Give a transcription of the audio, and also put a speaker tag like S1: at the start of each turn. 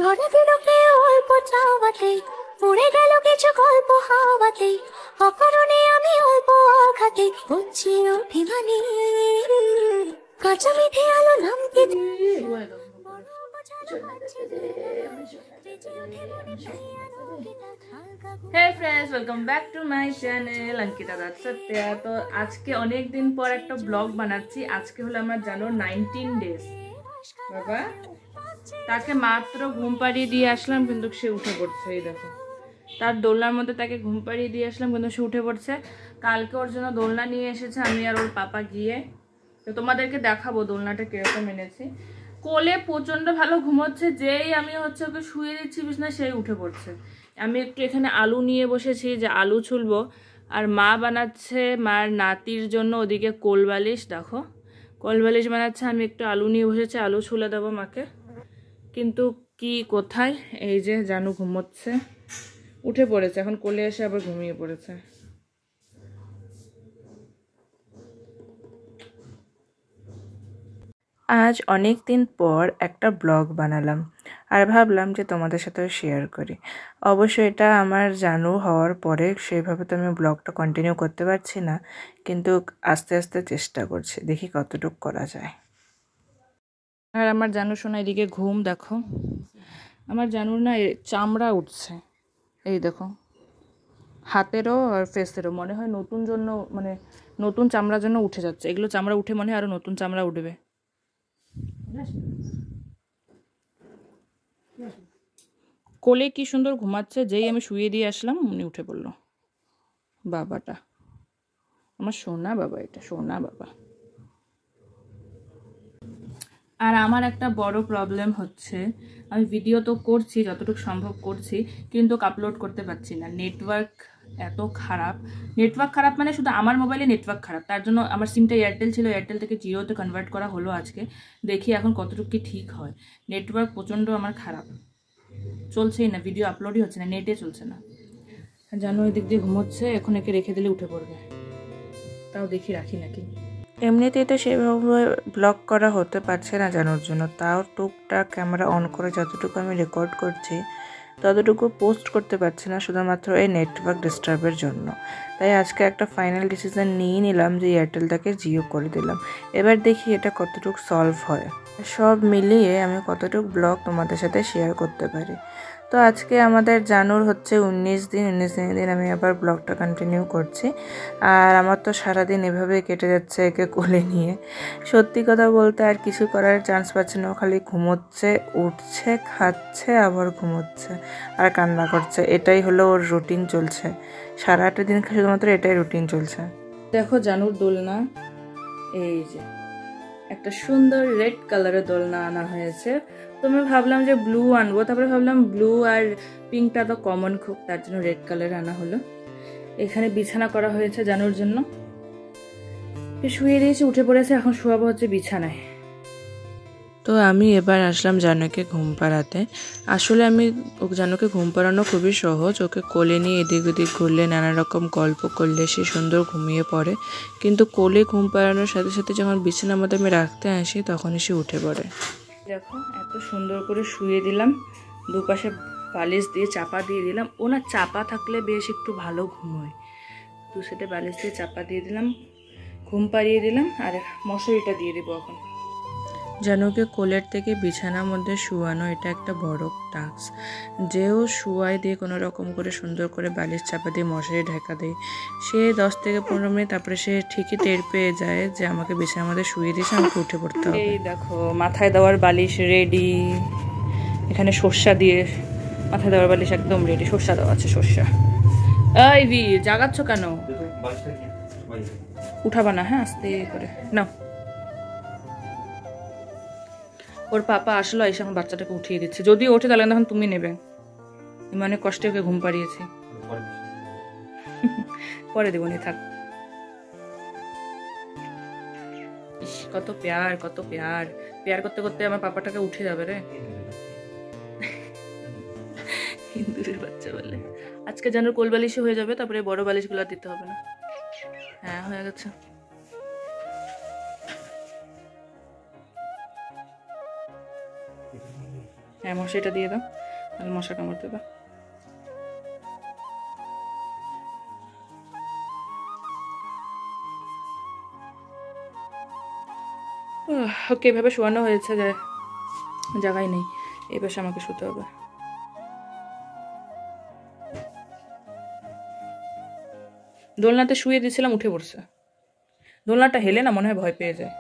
S1: ঘরে দিল কে অল্প চাওয়াতেই পড়ে গেল কিছু গল্প হাওয়াতেই অকারণে আমি অল্প আঘাতে বুঝছি অভিমানী কাঁচা মিঠে আলো নামতে
S2: Hey friends, welcome back to my channel Ankita दास सत्या। तो आज के अनेक दिन पर एक ब्लॉग बनाচ্ছি। আজকে হলো আমার জানো 19 ডেজ। বাবা তাকে মাত্র ঘুম পাড়িয়ে দিয়ে আসলাম কিন্তু সে উঠে পড়ছে। এই দেখো তার দোলনার মধ্যে তাকে ঘুম পাড়িয়ে দিয়ে আসলাম কিন্তু সে উঠে পড়ছে। কালকে ওর জন্য দোলনা নিয়ে এসেছে আমি আর ওর পাপা গিয়ে। তো তোমাদেরকে দেখাবো দোলনাটা কিরকম এনেছি। কোলে প্রচন্ড ভালো ঘুমোচ্ছে, যেই আমি হচ্ছে ওকে শুয়ে দিচ্ছি বিছানায় সেই উঠে পড়ছে। আমি একটু এখানে আলু নিয়ে বসেছি যে আলু ছুলবো, আর মা বানাচ্ছে মার নাতির জন্য ওদিকে কোলবালিশ। দেখো কোলবালিশ বানাচ্ছে, আমি একটু আলু নিয়ে বসেছি, আলু ছুলে দেবো মাকে। কিন্তু কি কোথায়, এই যে জানু ঘুমোচ্ছে, উঠে পড়েছে, এখন কোলে এসে আবার ঘুমিয়ে পড়েছে।
S3: আজ অনেক দিন পর একটা ব্লগ বানালাম আর ভাবলাম যে তোমাদের সাথেও শেয়ার করি। অবশ্যই এটা আমার জানু হওয়ার পরে সেইভাবে তো আমি ব্লগটা কন্টিনিউ করতে পারছি না, কিন্তু আস্তে আস্তে চেষ্টা করছি, দেখি কতটুকু করা যায়।
S2: আর আমার জানু শোনা এদিকে ঘুম। দেখো আমার জানুর না চামড়া উঠছে, এই দেখো হাতেরও আর ফেসেরও মনে হয় নতুন জন্য, মানে নতুন চামড়ার জন্য উঠে যাচ্ছে। এগুলো চামড়া উঠে মনে হয় আরও নতুন চামড়া উঠবে। কোলে কি সুন্দর ঘুমাচ্ছে, যেই আমি শুয়ে দিয়ে আসলাম উনি উঠে পড়লো। বাবাটা আমার সোনা বাবা, এটা সোনা বাবা। আর আমার একটা বড় প্রবলেম হচ্ছে, আমি ভিডিও তো করছি যতটুকু সম্ভব করছি, কিন্তু আপলোড করতে পারছি না। নেটওয়ার্ক এত খারাপ। নেটওয়ার্ক খারাপ মানে শুধু আমার মোবাইলে নেটওয়ার্ক খারাপ, তার জন্য আমার সিমটা এয়ারটেল ছিল, এয়ারটেল থেকে জিওতে কনভার্ট করা হলো আজকে। দেখি এখন কতটুকু কি ঠিক হয়। নেটওয়ার্ক প্রচণ্ড আমার খারাপ, চলছেই না, ভিডিও আপলোডই হচ্ছে না, নেটে চলছে না। জানো ওই দিক দিয়ে ঘুমোচ্ছে, এখন একে রেখে দিলে উঠে পড়বে। তাও দেখি রাখি নাকি।
S3: এমনিতেই তো সেভাবে ব্লগ করা হতে পারছে না জানুর জন্য, তাও টুকটাক ক্যামেরা অন করে যতটুকু আমি রেকর্ড করছি ততটুকু পোস্ট করতে পারছি না, শুধুমাত্র এই নেটওয়ার্ক ডিস্টার্বের জন্য। তাই আজকে একটা ফাইনাল ডিসিশন নিয়ে নিলাম যে এয়ারটেলটাকে জিও করে দিলাম। এবার দেখি এটা কতটুকু সলভ হয়, সব মিলিয়ে আমি কতটুকু ব্লগ তোমাদের সাথে শেয়ার করতে পারি। তো আজকে আমাদের জানুর হচ্ছে 19 দিন আমি আবার ব্লগটা কন্টিনিউ করছি। আর আমার তো সারাদিন এভাবে কেটে যাচ্ছে একে কোলে নিয়ে। সত্যি কথা বলতে আর কিছু করার চান্স পাচ্ছে না, খালি ঘুমোচ্ছে, উঠছে, খাচ্ছে, আবার ঘুমোচ্ছে আর কান্না করছে। এটাই হলো ওর রুটিন চলছে, সারাটা দিন শুধুমাত্র এটাই রুটিন চলছে।
S2: দেখো জানুর দোলনা, এই যে একটা সুন্দর রেড কালারের দোলনা আনা হয়েছে। তো আমি ভাবলাম যে ব্লু আনবো, তারপরে ভাবলাম ব্লু আর পিঙ্কটা তো কমন খুব, তার জন্য রেড কালার আনা হলো। এখানে বিছানা করা হয়েছে জানুর জন্য, শুয়ে দিয়েছি, উঠে পড়েছে, এখন শোয়াবো হচ্ছে বিছানায়।
S3: তো আমি এবার আসলাম জানুকে ঘুম পাড়াতে। আসলে আমি জানুকে ঘুম পাড়ানো খুবই সহজ, ওকে কোলে নিয়ে এদিক ওদিক ঘুরলে, নানা রকম গল্প করলে সে সুন্দর ঘুমিয়ে পড়ে। কিন্তু কোলে ঘুম পাড়ানোর সাথে সাথে যখন বিছানার মধ্যে আমি রাখতে আসি তখনই সে উঠে পড়ে।
S2: দেখো এত সুন্দর করে শুয়ে দিলাম, দুপাশে বালিশ দিয়ে চাপা দিয়ে দিলাম। ও না চাপা থাকলে বেশ একটু ভালো ঘুমোয়। দু সেটে বালিশ দিয়ে চাপা দিয়ে দিলাম, ঘুম পাড়িয়ে দিলাম, আর মশারিটা দিয়ে দেবো এখন।
S3: জানুকে কোলের থেকে বিছানার মধ্যে শুয়ানো এটা একটা বড় টাস্ক। যেও শুয়াই দিয়ে কোনো রকম করে সুন্দর করে বালিশ চাপা দিয়ে মশারি ঢাকা দেয়, সে 10 থেকে 15 মিনিট তারপরে সে ঠিকই টের পেয়ে যায় যে আমাকে বিছানার মধ্যে শুয়ে দিয়েছে, আমাকে উঠে পড়তে হবে।
S2: এই দেখো মাথায় দেওয়ার বালিশ রেডি, এখানে সর্ষা দিয়ে মাথায় দেওয়ার বালিশ একদম রেডি, সর্ষা দেওয়া আছে, সর্ষা। এই ভি জাগাচ্ছ কেন? উঠাবা না, হ্যাঁ আস্তে করে নাও। ওর পাপা আসলো, এসে আমার বাচ্চাটাকে উঠিয়ে দিচ্ছে। যদি ওঠে তাহলে তখন তুমি নেবে, আমি অনেক কষ্টে ওকে ঘুম পাড়িয়েছি। পরে দেবনি, থাক। কত প্যার, কত প্যার, প্যার করতে করতে আমার পাপাটাকে উঠে যাবে রে। হিন্দুরের বাচ্চা বলে। আজকে যেন কোল বালিশও হয়ে যাবে, তারপরে বড় বালিশগুলো দিতে হবে না। হ্যাঁ হয়ে গেছে। হ্যাঁ মশারিটা দিয়ে দাও, তাহলে মশা কামড়তে দাও। ওকে এভাবে শোয়ানো হয়েছে যে জায়গায় নেই, এই পাশে আমাকে শুতে হবে। দোলনাতে শুয়ে দিয়েছিলাম, উঠে পড়ছে। দোলনাটা হেলে না মনে হয় ভয় পেয়ে যায়।